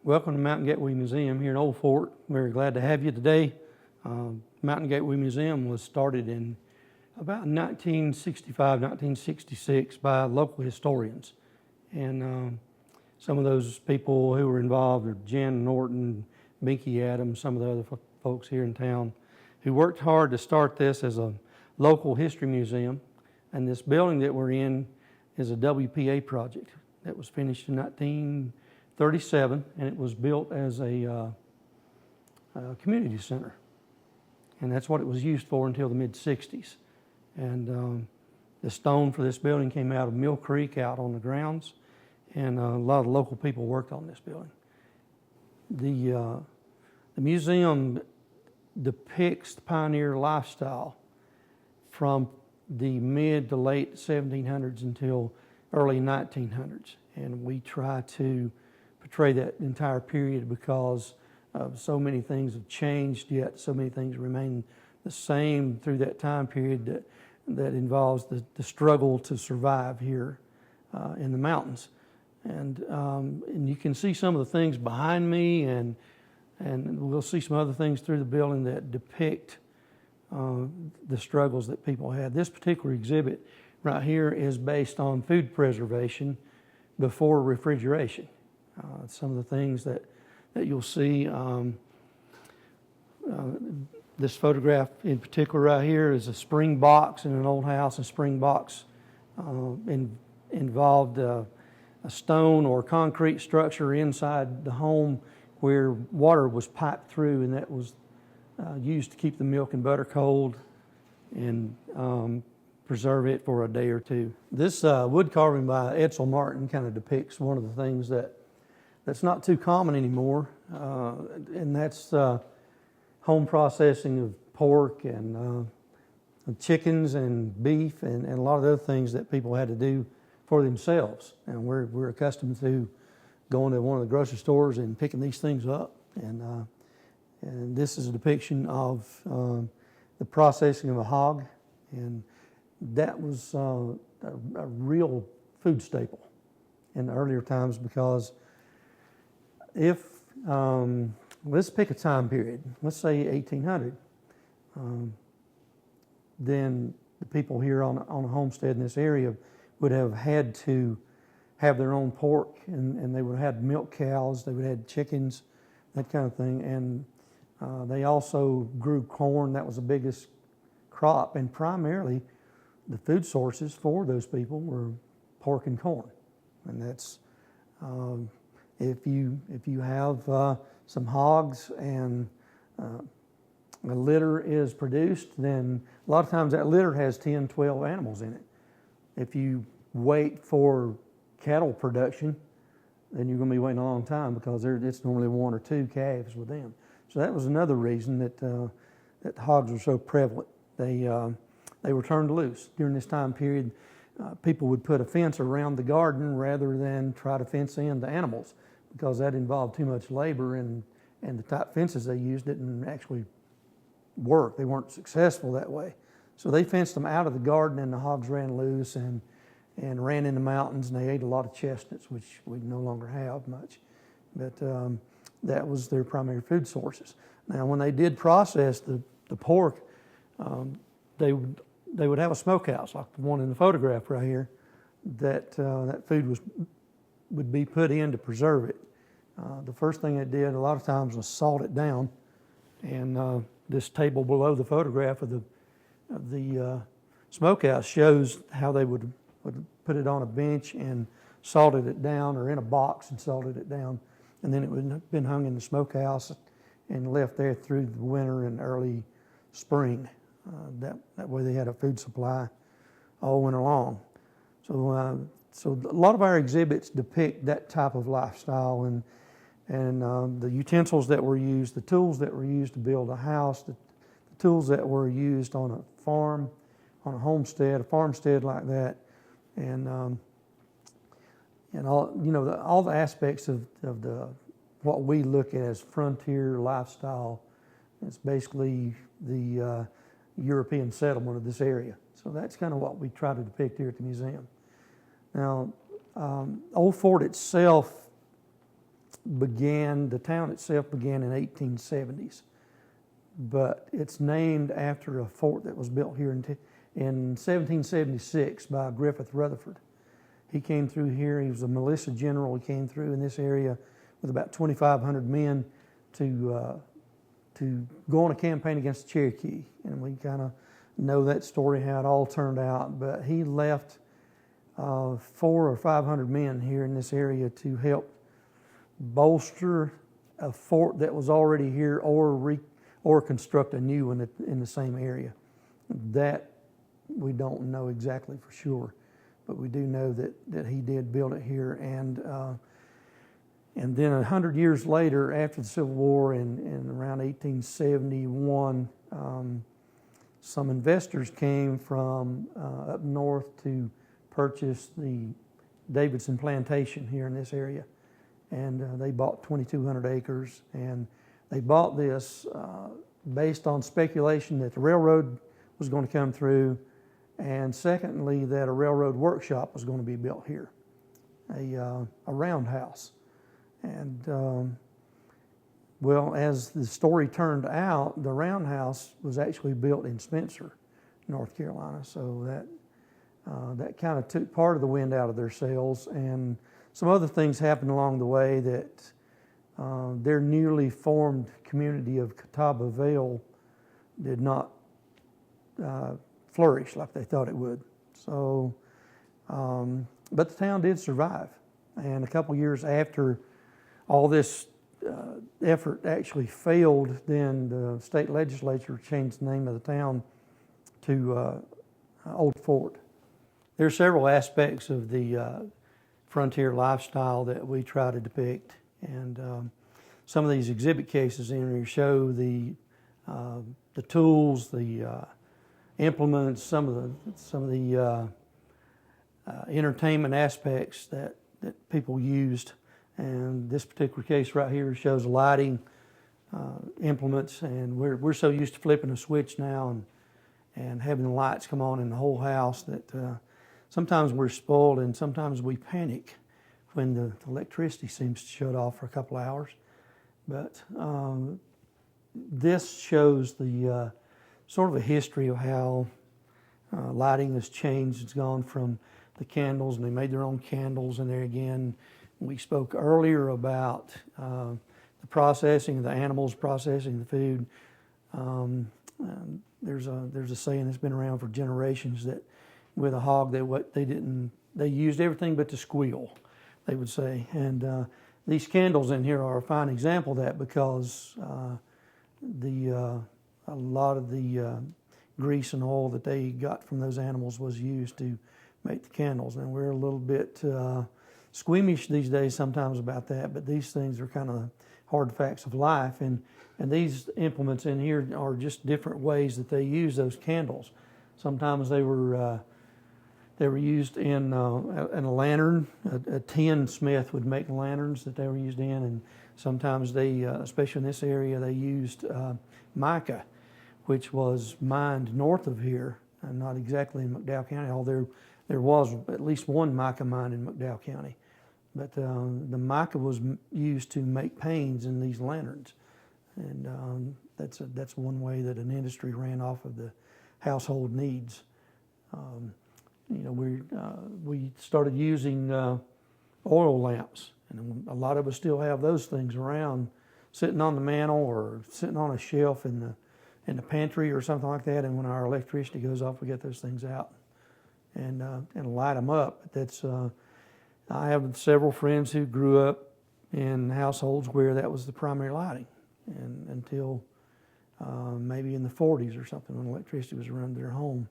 Welcome to Mountain Gateway Museum here in Old Fort. We're glad to have you today. Mountain Gateway Museum was started in about 1965, 1966 by local historians. And some of those people who were involved are Jan Norton, Binky Adams, some of the other folks here in town who worked hard to start this as a local history museum. And this building that we're in is a WPA project that was finished in 1937, and it was built as a community center. And that's what it was used for until the mid-60s. And the stone for this building came out of Mill Creek out on the grounds, and a lot of local people worked on this building. The museum depicts the pioneer lifestyle from the mid to late 1700s until early 1900s. And we try to portray that entire period because so many things have changed, yet so many things remain the same through that time period that involves the struggle to survive here in the mountains. And you can see some of the things behind me, and we'll see some other things through the building that depict the struggles that people had. This particular exhibit right here is based on food preservation before refrigeration. Some of the things that you'll see, this photograph in particular right here is a spring box in an old house. A spring box involved a stone or concrete structure inside the home where water was piped through, and that was used to keep the milk and butter cold and preserve it for a day or two. This wood carving by Edsel Martin kind of depicts one of the things that's not too common anymore, and that's home processing of pork and chickens and beef and a lot of other things that people had to do for themselves. And we're accustomed to going to one of the grocery stores and picking these things up. And this is a depiction of the processing of a hog, and that was a real food staple in the earlier times, because if, let's pick a time period, let's say 1800, then the people here on a homestead in this area would have had to have their own pork, and they would have had milk cows, they would have had chickens, that kind of thing. And they also grew corn. That was the biggest crop, and primarily the food sources for those people were pork and corn. And that's if you have some hogs and a litter is produced, then a lot of times that litter has 10, 12 animals in it. If you wait for cattle production, then you're going to be waiting a long time, because it's normally one or two calves with them. So that was another reason that hogs were so prevalent. They were turned loose. During this time period, people would put a fence around the garden rather than try to fence in the animals, because that involved too much labor, and the type fences they used didn't actually work. They weren't successful that way. So they fenced them out of the garden, and the hogs ran loose and ran in the mountains, and they ate a lot of chestnuts, which we no longer have much. But that was their primary food sources. Now, when they did process the pork, they would have a smokehouse, like the one in the photograph right here, that food would be put in to preserve it. The first thing they did a lot of times was salt it down, and this table below the photograph of the smokehouse shows how they would put it on a bench and salted it down, or in a box and salted it down, and then it would have been hung in the smokehouse and left there through the winter and early spring. That way they had a food supply all winter long. So a lot of our exhibits depict that type of lifestyle, and the utensils that were used, the tools that were used to build a house, the tools that were used on a farm, on a homestead, a farmstead like that, and all the aspects of what we look at as frontier lifestyle. It's basically the European settlement of this area. So that's kind of what we try to depict here at the museum. Now, Old Fort itself the town itself began in 1870s, but it's named after a fort that was built here in 1776 by Griffith Rutherford. He came through here. He was a militia general. He came through in this area with about 2,500 men to go on a campaign against the Cherokee. And we kind of know that story, how it all turned out. But he left 400 or 500 men here in this area to help bolster a fort that was already here, or construct a new one in the same area. That we don't know exactly for sure, but we do know that he did build it here. And then 100 years later, after the Civil War, in around 1871, some investors came from up north to purchase the Davidson Plantation here in this area. And they bought 2,200 acres, and they bought this based on speculation that the railroad was going to come through, and secondly, that a railroad workshop was going to be built here, a roundhouse. And well, as the story turned out, the roundhouse was actually built in Spencer, North Carolina. So that kind of took part of the wind out of their sails, and some other things happened along the way that their newly formed community of Catawba Vale did not flourish like they thought it would. So, but the town did survive. And a couple years after all this effort actually failed, then the state legislature changed the name of the town to Old Fort. There are several aspects of the frontier lifestyle that we try to depict, and some of these exhibit cases in here show the tools, the implements, some of the entertainment aspects that people used. And this particular case right here shows lighting implements, and we're so used to flipping a switch now and having the lights come on in the whole house that sometimes we're spoiled, and sometimes we panic when the electricity seems to shut off for a couple hours. But this shows the sort of a history of how lighting has changed. It's gone from the candles, and they made their own candles, and there again, we spoke earlier about the processing of the animals, processing the food. There's a saying that's been around for generations that with a hog, they used everything but the squeal, they would say. And these candles in here are a fine example of that, because a lot of the grease and oil that they got from those animals was used to make the candles. And we're a little bit squeamish these days sometimes about that, but these things are kind of hard facts of life. And these implements in here are just different ways that they use those candles. Sometimes they were used in a lantern. A tin smith would make lanterns that they were used in, and sometimes they, especially in this area, they used mica, which was mined north of here, and not exactly in McDowell County, although there was at least one mica mine in McDowell County. But the mica was used to make panes in these lanterns, and that's one way that an industry ran off of the household needs. We started using oil lamps, and a lot of us still have those things around, sitting on the mantle or sitting on a shelf in the pantry or something like that. And when our electricity goes off, we get those things out and light them up. I have several friends who grew up in households where that was the primary lighting, and until maybe in the 40s or something, when electricity was around their home.